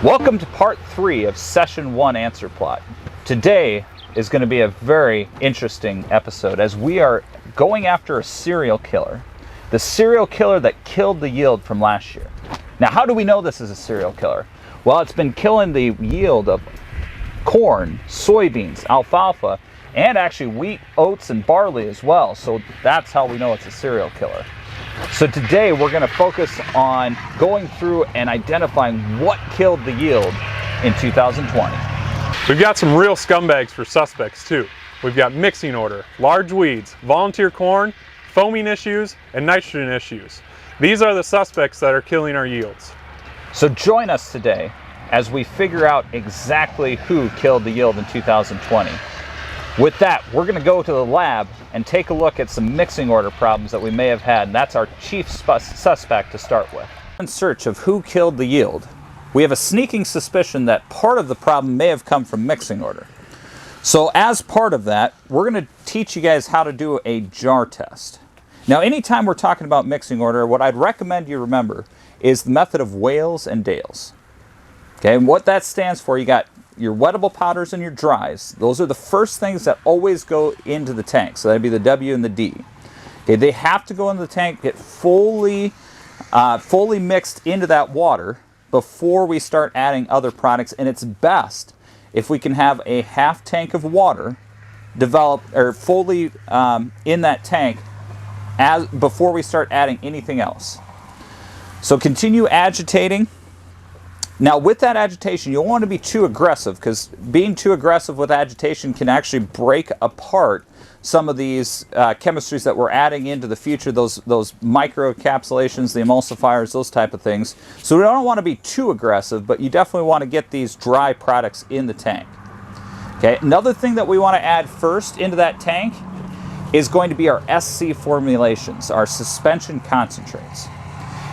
Welcome to part 3 of session 1 Answerplot. Today is going to be a very interesting episode as we are going after a serial killer. The serial killer that killed the yield from last year. Now, how do we know this is a serial killer? Well, it's been killing the yield of corn, soybeans, alfalfa, and actually wheat, oats, and barley as well. So that's how we know it's a serial killer. So today we're going to focus on going through and identifying what killed the yield in 2020. We've got some real scumbags for suspects too. We've got mixing order, large weeds, volunteer corn, foaming issues, and nitrogen issues. These are the suspects that are killing our yields. So join us today as we figure out exactly who killed the yield in 2020. With that, we're going to go to the lab and take a look at some mixing order problems that we may have had, and that's our chief suspect to start with. In search of who killed the yield, we have a sneaking suspicion that part of the problem may have come from mixing order. So as part of that, we're going to teach you guys how to do a jar test. Now, anytime we're talking about mixing order, what I'd recommend you remember is the method of whales and dales. Okay, and what that stands for, you got your wettable powders and your dries. Those are the first things that always go into the tank. So that'd be the W and the D. Okay, they have to go into the tank, get fully mixed into that water before we start adding other products. And it's best if we can have a half tank of water developed or fully in that tank before we start adding anything else. So continue agitating. Now, with that agitation, you don't want to be too aggressive, because being too aggressive with agitation can actually break apart some of these chemistries that we're adding into the future, those microencapsulations, the emulsifiers, those type of things. So we don't want to be too aggressive, but you definitely want to get these dry products in the tank. Okay, another thing that we want to add first into that tank is going to be our SC formulations, our suspension concentrates.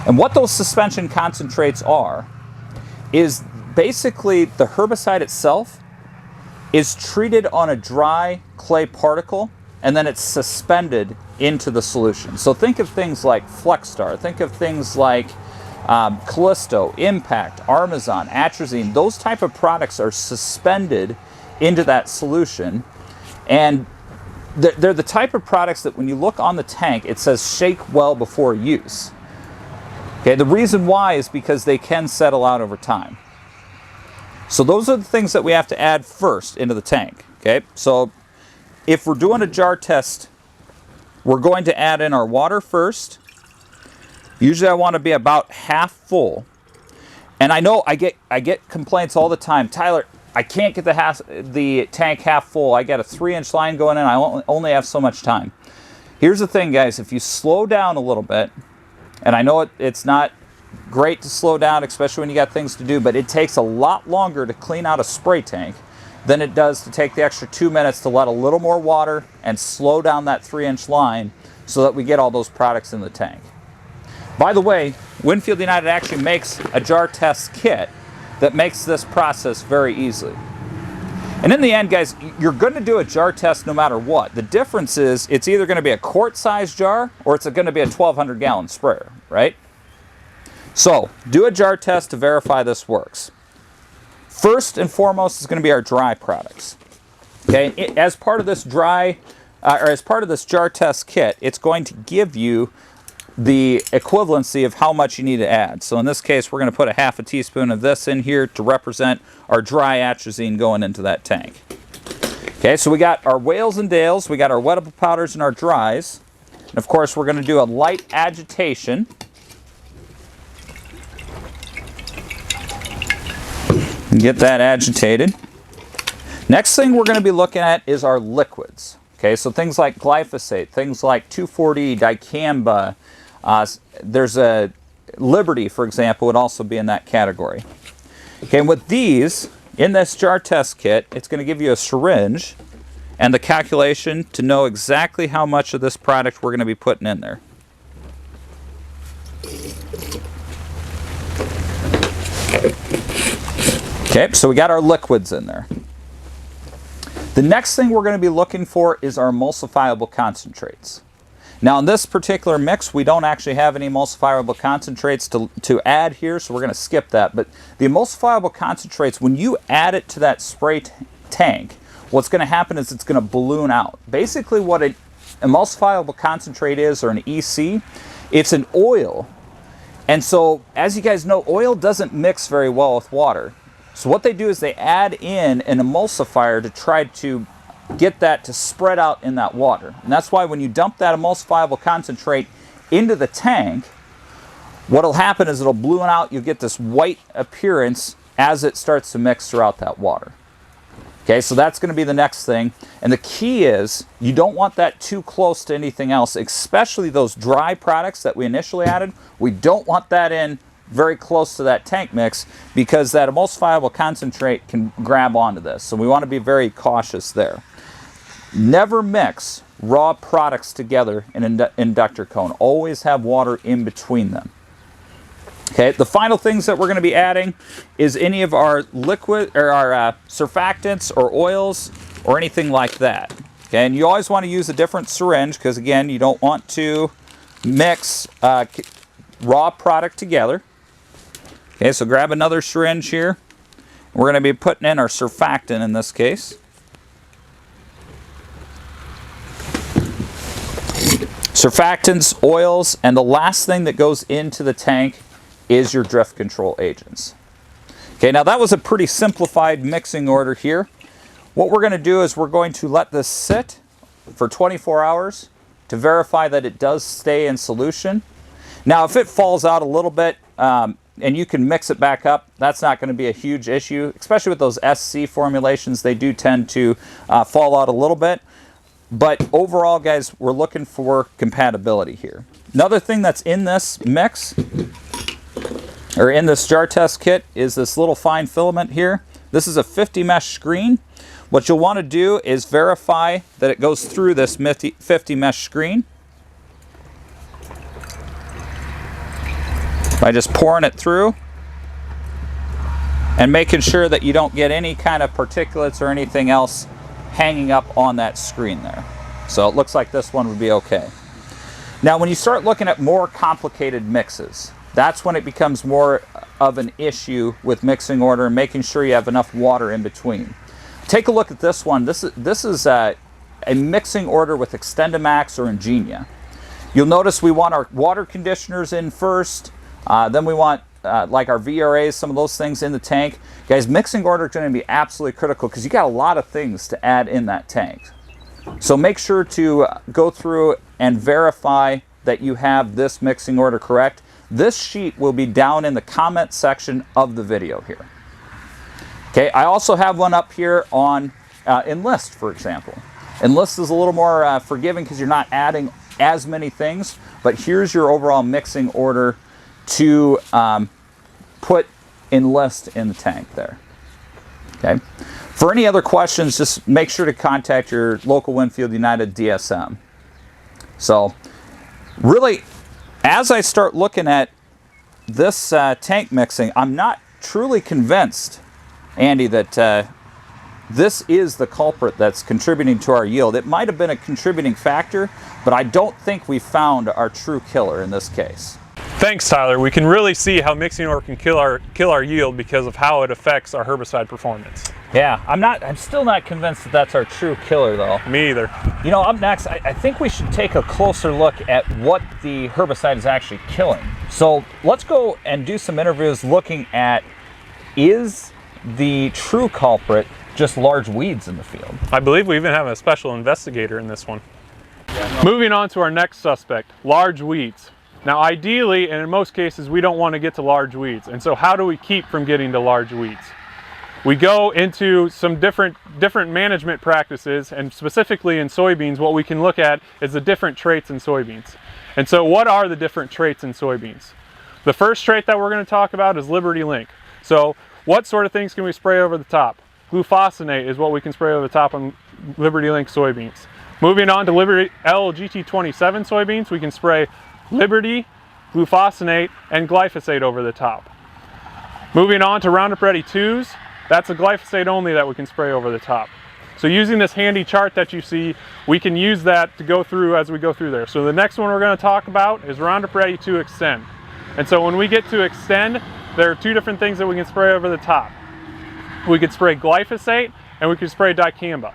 And what those suspension concentrates are is basically the herbicide itself is treated on a dry clay particle, and then it's suspended into the solution. So think of things like Flexstar, think of things like Callisto, Impact, Armazon, Atrazine. Those type of products are suspended into that solution, and they're the type of products that when you look on the tank, it says shake well before use. Okay, the reason why is because they can settle out over time. So those are the things that we have to add first into the tank. Okay, so if we're doing a jar test, we're going to add in our water first. Usually I want to be about half full. And I know I get complaints all the time. Tyler, I can't get the tank half full. I got a 3-inch line going in. I only have so much time. Here's the thing, guys. If you slow down a little bit, and I know it's not great to slow down, especially when you got things to do, but it takes a lot longer to clean out a spray tank than it does to take the extra 2 minutes to let a little more water and slow down that 3-inch line so that we get all those products in the tank. By the way, Winfield United actually makes a jar test kit that makes this process very easily. And in the end, guys, you're going to do a jar test no matter what. The difference is it's either going to be a quart-sized jar or it's going to be a 1,200-gallon sprayer, right? So do a jar test to verify this works. First and foremost is going to be our dry products. Okay, as part of this as part of this jar test kit, it's going to give you the equivalency of how much you need to add. So in this case, we're going to put a half a teaspoon of this in here to represent our dry atrazine going into that tank. Okay, so we got our whales and dales, we got our wettable powders and our dries. And of course, we're going to do a light agitation. And get that agitated. Next thing we're going to be looking at is our liquids. Okay, so things like glyphosate, things like 2,4-D, Dicamba. There's a Liberty, for example, would also be in that category. Okay, and with these, in this jar test kit, it's going to give you a syringe and the calculation to know exactly how much of this product we're going to be putting in there. Okay, so we got our liquids in there. The next thing we're going to be looking for is our emulsifiable concentrates. Now in this particular mix, we don't actually have any emulsifiable concentrates to add here, so we're going to skip that. But the emulsifiable concentrates, when you add it to that spray tank, what's going to happen is it's going to balloon out. Basically what an emulsifiable concentrate is, or an EC, it's an oil. And so, as you guys know, oil doesn't mix very well with water. So what they do is they add in an emulsifier to try to get that to spread out in that water. And that's why when you dump that emulsifiable concentrate into the tank, what'll happen is it'll balloon out, you'll get this white appearance as it starts to mix throughout that water. Okay, so that's going to be the next thing. And the key is you don't want that too close to anything else, especially those dry products that we initially added. We don't want that in very close to that tank mix because that emulsifiable concentrate can grab onto this. So we want to be very cautious there. Never mix raw products together in an inductor cone. Always have water in between them. Okay, the final things that we're going to be adding is any of our liquid or our surfactants or oils or anything like that. Okay, and you always want to use a different syringe because again, you don't want to mix raw product together. Okay, so grab another syringe here. We're going to be putting in our surfactant in this case. Surfactants, oils, and the last thing that goes into the tank is your drift control agents. Okay, now that was a pretty simplified mixing order here. What we're going to do is we're going to let this sit for 24 hours to verify that it does stay in solution. Now if it falls out a little bit and you can mix it back up, that's not going to be a huge issue, especially with those SC formulations. They do tend to fall out a little bit. But overall, guys, we're looking for compatibility here. Another thing that's in this mix, or in this jar test kit, is this little fine filament here. This is a 50 mesh screen. What you'll want to do is verify that it goes through this 50 mesh screen by just pouring it through and making sure that you don't get any kind of particulates or anything else hanging up on that screen there. So it looks like this one would be okay. Now when you start looking at more complicated mixes, that's when it becomes more of an issue with mixing order and making sure you have enough water in between. Take a look at this one. This is a mixing order with Extendamax or Ingenia. You'll notice we want our water conditioners in first, then we want like our VRAs, some of those things in the tank. Guys, mixing order is going to be absolutely critical because you got a lot of things to add in that tank. So make sure to go through and verify that you have this mixing order correct. This sheet will be down in the comment section of the video here. Okay, I also have one up here on Enlist, for example. Enlist is a little more forgiving because you're not adding as many things, but here's your overall mixing order to put Enlist in the tank there. Okay. For any other questions, just make sure to contact your local Winfield United DSM. So, really, as I start looking at this tank mixing, I'm not truly convinced, Andy, that this is the culprit that's contributing to our yield. It might have been a contributing factor, but I don't think we found our true killer in this case. Thanks, Tyler. We can really see how mixing order can kill our yield because of how it affects our herbicide performance. Yeah, I'm still not convinced that that's our true killer though. Me either. You know, up next, I think we should take a closer look at what the herbicide is actually killing. So let's go and do some interviews looking at, is the true culprit just large weeds in the field? I believe we even have a special investigator in this one. Moving on to our next suspect, large weeds. Now ideally, and in most cases, we don't want to get to large weeds. And so how do we keep from getting to large weeds? We go into some different management practices, and specifically in soybeans, what we can look at is the different traits in soybeans. And so what are the different traits in soybeans? The first trait that we're going to talk about is Liberty Link. So what sort of things can we spray over the top? Glufosinate is what we can spray over the top on Liberty Link soybeans. Moving on to Liberty LGT27 soybeans, we can spray Liberty, glufosinate, and glyphosate over the top. Moving on to Roundup Ready 2s, that's a glyphosate only that we can spray over the top. So using this handy chart that you see, we can use that to go through as we go through there. So the next one we're going to talk about is Roundup Ready to Extend. And so when we get to Extend, there are two different things that we can spray over the top. We could spray glyphosate and we could spray Dicamba.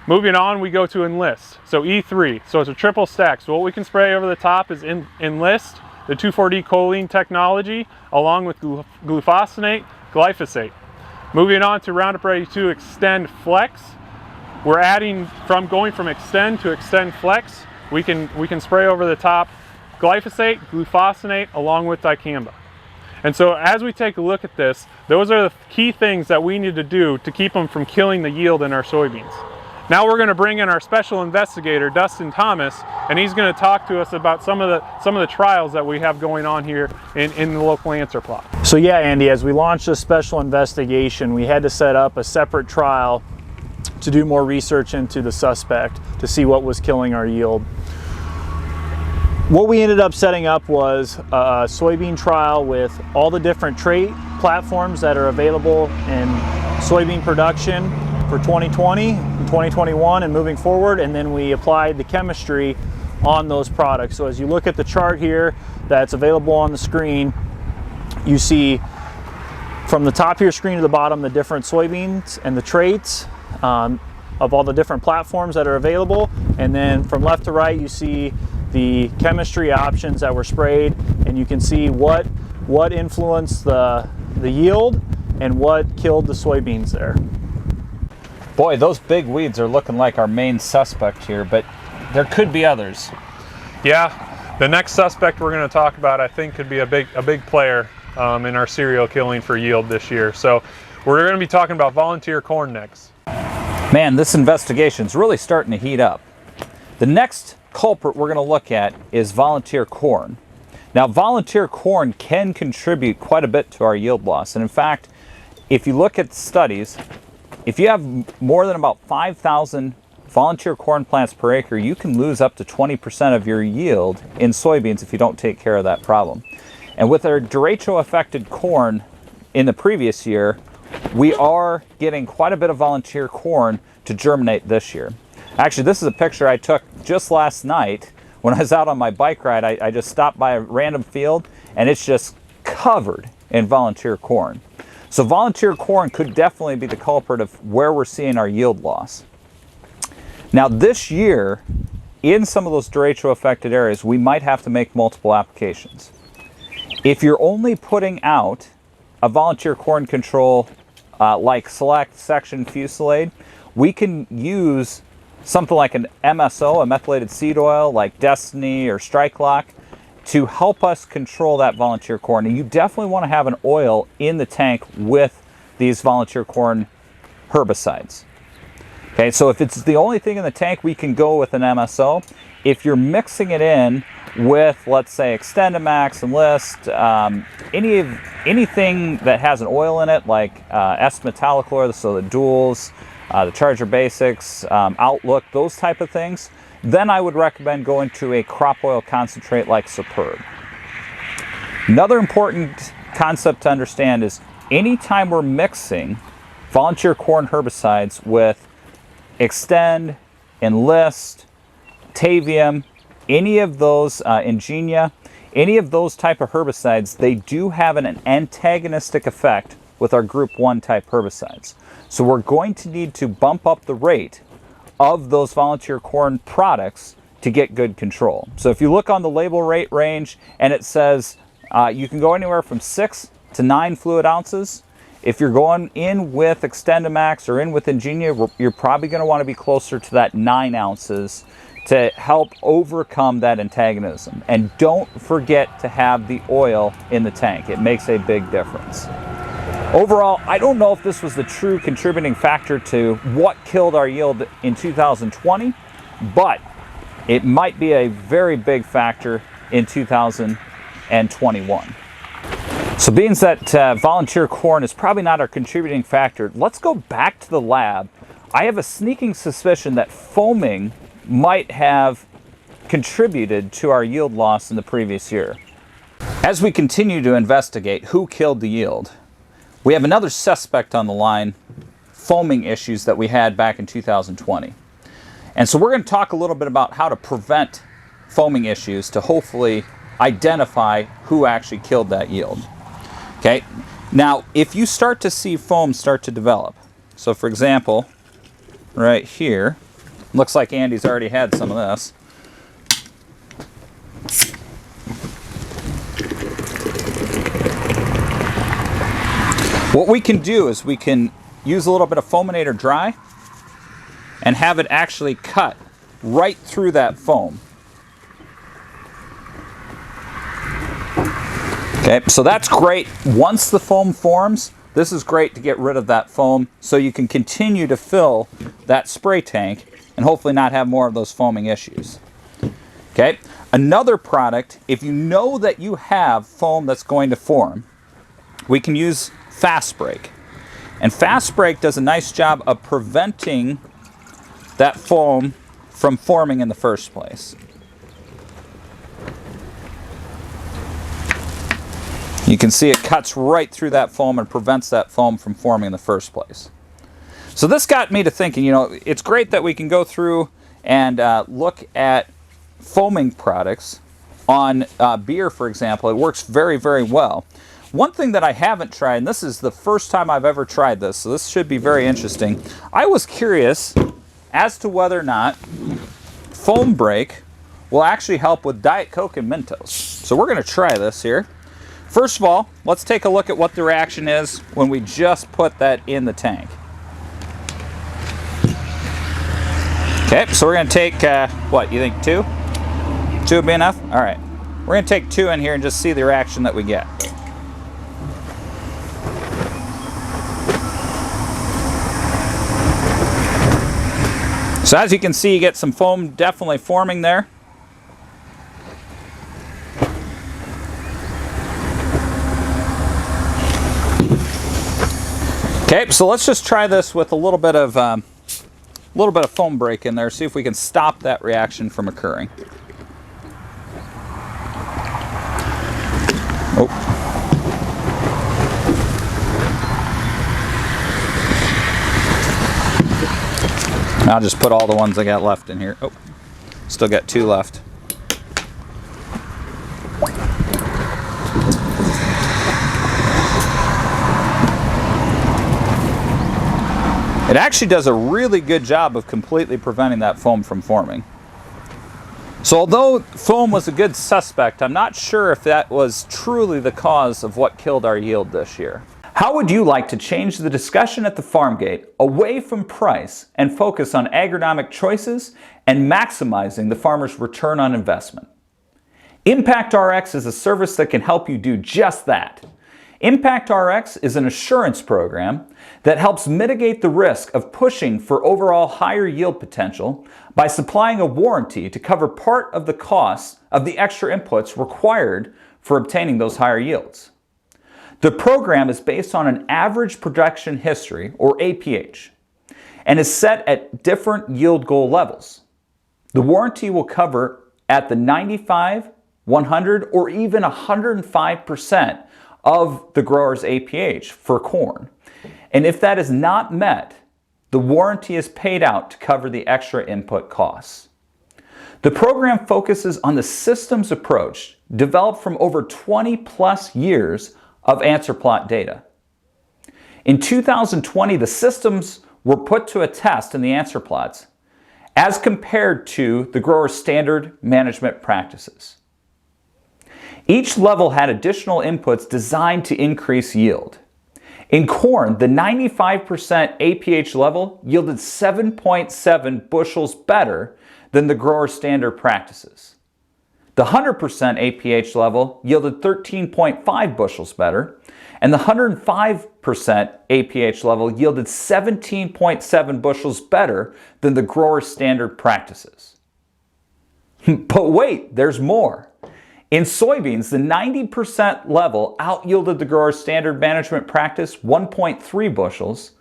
Moving on, we go to Enlist. So E3, so it's a triple stack. So what we can spray over the top is Enlist, the 2,4-D choline technology, along with glufosinate, glyphosate. Moving on to Roundup Ready to Extend Flex. We're adding going from Extend to Extend Flex. We can spray over the top glyphosate, glufosinate, along with Dicamba. And so as we take a look at this, those are the key things that we need to do to keep them from killing the yield in our soybeans. Now we're going to bring in our special investigator, Dustin Thomas, and he's going to talk to us about some of the trials that we have going on here in the local Answerplot. So yeah, Andy, as we launched this special investigation, we had to set up a separate trial to do more research into the suspect to see what was killing our yield. What we ended up setting up was a soybean trial with all the different trait platforms that are available in soybean production for 2020, 2021, and moving forward, and then we applied the chemistry on those products. So as you look at the chart here that's available on the screen, you see from the top of your screen to the bottom the different soybeans and the traits of all the different platforms that are available, and then from left to right you see the chemistry options that were sprayed, and you can see what influenced the yield and what killed the soybeans there. Boy, those big weeds are looking like our main suspect here, but there could be others. Yeah, the next suspect we're going to talk about, I think, could be a big player in our cereal killing for yield this year. So we're going to be talking about volunteer corn next. Man, this investigation's really starting to heat up. The next culprit we're going to look at is volunteer corn. Now, volunteer corn can contribute quite a bit to our yield loss, and in fact, if you look at studies, if you have more than about 5,000 volunteer corn plants per acre, you can lose up to 20% of your yield in soybeans if you don't take care of that problem. And with our derecho-affected corn in the previous year, we are getting quite a bit of volunteer corn to germinate this year. Actually, this is a picture I took just last night when I was out on my bike ride. I just stopped by a random field and it's just covered in volunteer corn. So volunteer corn could definitely be the culprit of where we're seeing our yield loss. Now this year, in some of those derecho affected areas, we might have to make multiple applications. If you're only putting out a volunteer corn control like Select Section Fusilade, we can use something like an MSO, a methylated seed oil like Destiny or Strike Lock, to help us control that volunteer corn. And you definitely want to have an oil in the tank with these volunteer corn herbicides. Okay, so if it's the only thing in the tank, we can go with an MSO. If you're mixing it in with, let's say, Extendamax, Enlist, anything that has an oil in it, like S-metallochlor, so the duals, the Charger Basics, Outlook, those type of things, then I would recommend going to a crop oil concentrate like Superb. Another important concept to understand is anytime we're mixing volunteer corn herbicides with Extend, Enlist, Tavium, any of those, Ingenia, any of those type of herbicides, they do have an antagonistic effect with our Group 1 type herbicides. So we're going to need to bump up the rate of those volunteer corn products to get good control. So if you look on the label rate range and it says you can go anywhere from 6 to 9 fluid ounces. If you're going in with Extendamax or in with Ingenia, you're probably going to want to be closer to that 9 ounces to help overcome that antagonism. And don't forget to have the oil in the tank. It makes a big difference. Overall, I don't know if this was the true contributing factor to what killed our yield in 2020, but it might be a very big factor in 2021. So being that volunteer corn is probably not our contributing factor, let's go back to the lab. I have a sneaking suspicion that foaming might have contributed to our yield loss in the previous year. As we continue to investigate who killed the yield, we have another suspect on the line, foaming issues that we had back in 2020. And so we're going to talk a little bit about how to prevent foaming issues to hopefully identify who actually killed that yield. Okay, now if you start to see foam start to develop, so for example, right here, looks like Andy's already had some of this. What we can do is we can use a little bit of Foaminator Dry and have it actually cut right through that foam. Okay, so that's great. Once the foam forms, this is great to get rid of that foam so you can continue to fill that spray tank and hopefully not have more of those foaming issues. Okay, another product, if you know that you have foam that's going to form, we can use Fast Break. And Fast Break does a nice job of preventing that foam from forming in the first place. You can see it cuts right through that foam and prevents that foam from forming in the first place. So this got me to thinking, you know, it's great that we can go through and look at foaming products on beer, for example. It works very, very well. One thing that I haven't tried, and this is the first time I've ever tried this, so this should be very interesting. I was curious as to whether or not Foam Break will actually help with Diet Coke and Mentos. So we're going to try this here. First of all, let's take a look at what the reaction is when we just put that in the tank. Okay, so we're going to take, what, you think 2? 2 would be enough? All right. We're going to take 2 in here and just see the reaction that we get. So as you can see, you get some foam definitely forming there. Okay, so let's just try this with a little bit of Foam Break in there, see if we can stop that reaction from occurring. Oh. I'll just put all the ones I got left in here. Oh, still got 2 left. It actually does a really good job of completely preventing that foam from forming. So although foam was a good suspect, I'm not sure if that was truly the cause of what killed our yield this year. How would you like to change the discussion at the farm gate away from price and focus on agronomic choices and maximizing the farmer's return on investment? Impact RX is a service that can help you do just that. Impact RX is an assurance program that helps mitigate the risk of pushing for overall higher yield potential by supplying a warranty to cover part of the costs of the extra inputs required for obtaining those higher yields. The program is based on an average production history, or APH, and is set at different yield goal levels. The warranty will cover at the 95, 100, or even 105% of the grower's APH for corn. And if that is not met, the warranty is paid out to cover the extra input costs. The program focuses on the systems approach developed from over 20 plus years of Answerplot data. In 2020, the systems were put to a test in the Answerplots as compared to the grower's standard management practices. Each level had additional inputs designed to increase yield. In corn, the 95% APH level yielded 7.7 bushels better than the grower's standard practices. The 100% APH level yielded 13.5 bushels better, and the 105% APH level yielded 17.7 bushels better than the grower's standard practices. But wait, there's more. In soybeans, the 90% level out-yielded the grower's standard management practice 1.3 bushels,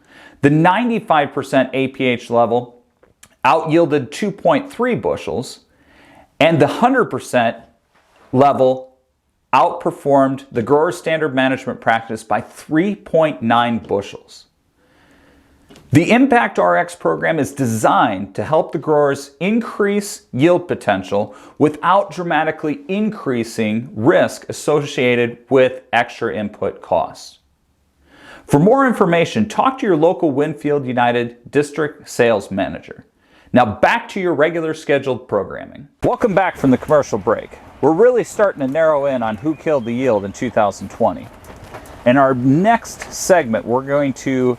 the 95% APH level out-yielded 2.3 bushels, and the 100% level outperformed the grower's standard management practice by 3.9 bushels. The Impact RX program is designed to help the growers increase yield potential without dramatically increasing risk associated with extra input costs. For more information, talk to your local Winfield United District Sales Manager. Now back to your regular scheduled programming. Welcome back from the commercial break. We're really starting to narrow in on who killed the yield in 2020. In our next segment, we're going to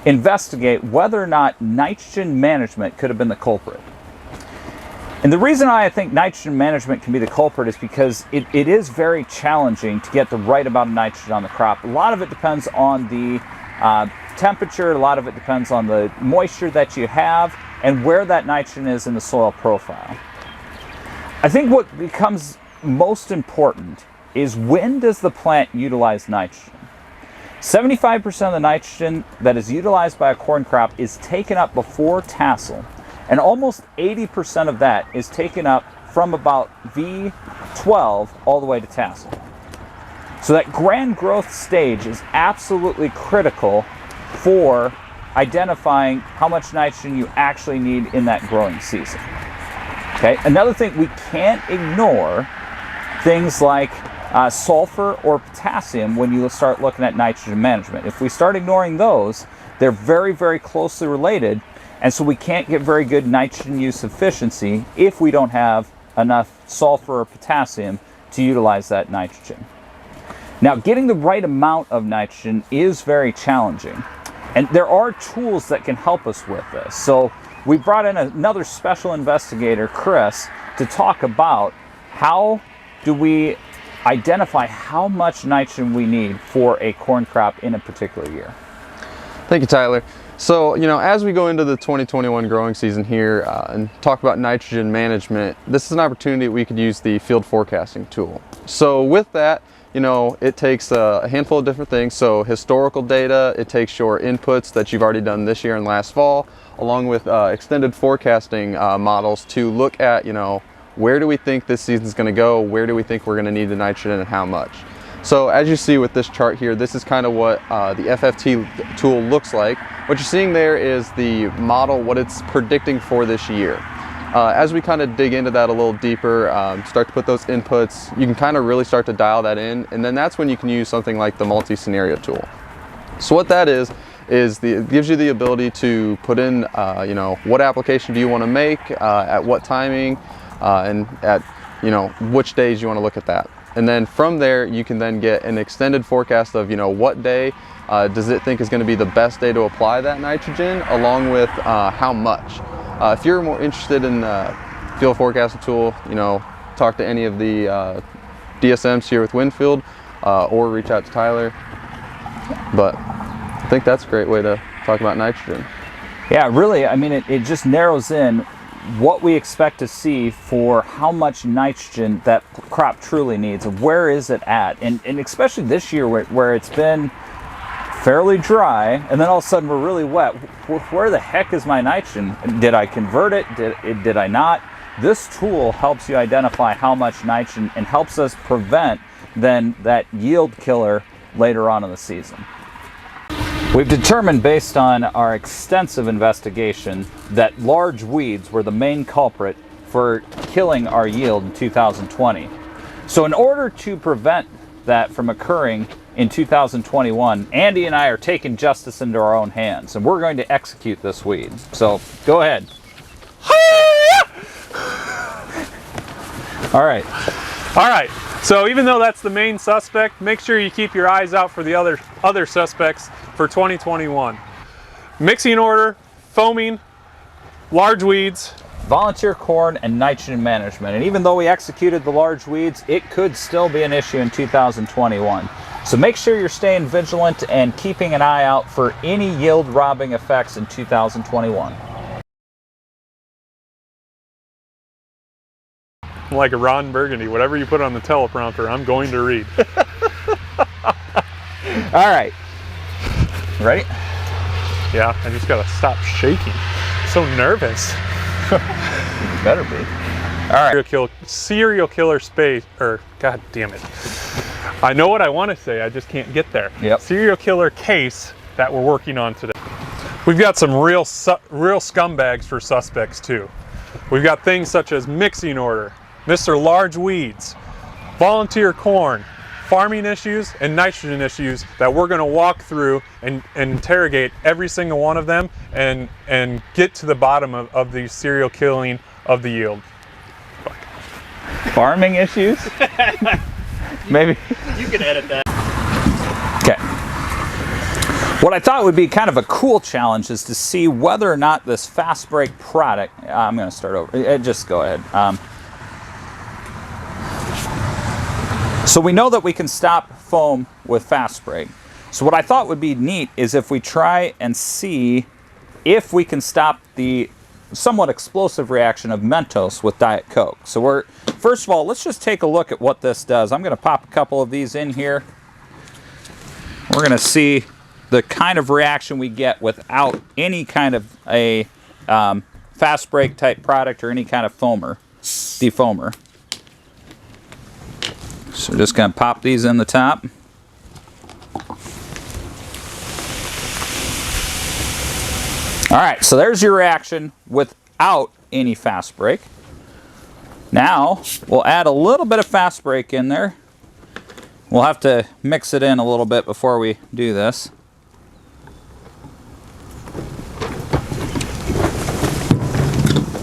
investigate whether or not nitrogen management could have been the culprit. And the reason I think nitrogen management can be the culprit is because it is very challenging to get the right amount of nitrogen on the crop. A lot of it depends on the temperature, a lot of it depends on the moisture that you have and where that nitrogen is in the soil profile. I think what becomes most important is when does the plant utilize nitrogen? 75% of the nitrogen that is utilized by a corn crop is taken up before tassel, and almost 80% of that is taken up from about V12 all the way to tassel. So that grand growth stage is absolutely critical for identifying how much nitrogen you actually need in that growing season. Okay, another thing, we can't ignore things like sulfur or potassium when you start looking at nitrogen management. If we start ignoring those, they're very, very closely related, and so we can't get very good nitrogen use efficiency if we don't have enough sulfur or potassium to utilize that nitrogen. Now, getting the right amount of nitrogen is very challenging, and there are tools that can help us with this. So we brought in another special investigator, Chris, to talk about how do we identify how much nitrogen we need for a corn crop in a particular year. Thank you, Tyler. So, as we go into the 2021 growing season here and talk about nitrogen management, this is an opportunity we could use the field forecasting tool. So with that, it takes a handful of different things. So historical data, it takes your inputs that you've already done this year and last fall, along with extended forecasting models to look at, where do we think this season's going to go, where do we think we're going to need the nitrogen and how much. So as you see with this chart here, this is kind of what the FFT tool looks like. What you're seeing there is the model, what it's predicting for this year. As we kind of dig into that a little deeper, start to put those inputs, you can kind of really start to dial that in, and then that's when you can use something like the multi-scenario tool. So what that is it gives you the ability to put in, what application do you want to make, at what timing, and at, which days you want to look at that. And then from there, you can then get an extended forecast of, what day does it think is going to be the best day to apply that nitrogen, along with how much. If you're more interested in the field forecasting tool, talk to any of the DSMs here with Winfield, or reach out to Tyler. But I think that's a great way to talk about nitrogen. Yeah, really, it just narrows in what we expect to see for how much nitrogen that crop truly needs and where is it at. And especially this year where it's been fairly dry and then all of a sudden we're really wet. Where the heck is my nitrogen? Did I convert it? Did I not? This tool helps you identify how much nitrogen and helps us prevent then that yield killer later on in the season. We've determined based on our extensive investigation that large weeds were the main culprit for killing our yield in 2020. So in order to prevent that from occurring in 2021, Andy and I are taking justice into our own hands, and we're going to execute this weed. So go ahead. All right. So even though that's the main suspect, make sure you keep your eyes out for the other suspects for 2021. Mixing order, foaming, large weeds, volunteer corn, and nitrogen management. And even though we executed the large weeds, it could still be an issue in 2021. So make sure you're staying vigilant and keeping an eye out for any yield robbing effects in 2021. Like a Ron Burgundy, whatever you put on the teleprompter, I'm going to read. All right. Ready? Yeah, I just gotta stop shaking. I'm so nervous. You better be. All right. Serial killer space, or god damn it. I know what I want to say, I just can't get there. Yep. Serial killer case that we're working on today. We've got some real scumbags for suspects too. We've got things such as mixing order, Mr. Large Weeds, volunteer corn, farming issues, and nitrogen issues that we're going to walk through and interrogate every single one of them and get to the bottom of the serial killing of the yield. Farming issues? Maybe. You can edit that. Okay. What I thought would be kind of a cool challenge is to see whether or not this fast break product, I'm going to start over, just go ahead. So we know that we can stop foam with fast break. So what I thought would be neat is if we try and see if we can stop the somewhat explosive reaction of Mentos with Diet Coke. So first of all, let's just take a look at what this does. I'm going to pop a couple of these in here. We're going to see the kind of reaction we get without any kind of a fast break type product or any kind of defoamer. So we're just going to pop these in the top. All right, so there's your reaction without any fast break. Now we'll add a little bit of fast break in there. We'll have to mix it in a little bit before we do this.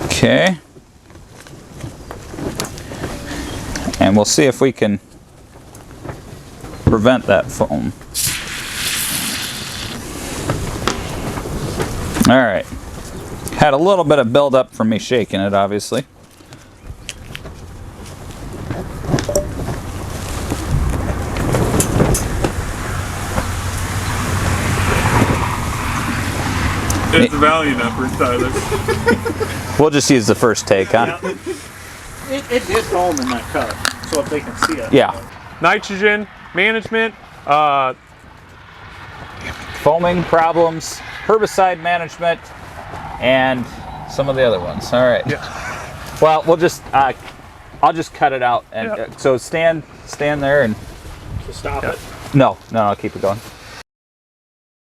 Okay. And we'll see if we can prevent that foam. All right. Had a little bit of buildup from me shaking it, obviously. It's a valiant effort, Tyler. We'll just use the first take, huh? Yeah. It did foam in that cut, so if they can see it. Yeah. Nitrogen management, Foaming problems, herbicide management, and some of the other ones. All right. Yeah. Well, we'll just I'll just cut it out, and Yeah. so stand there and To stop it. no, I'll keep it going.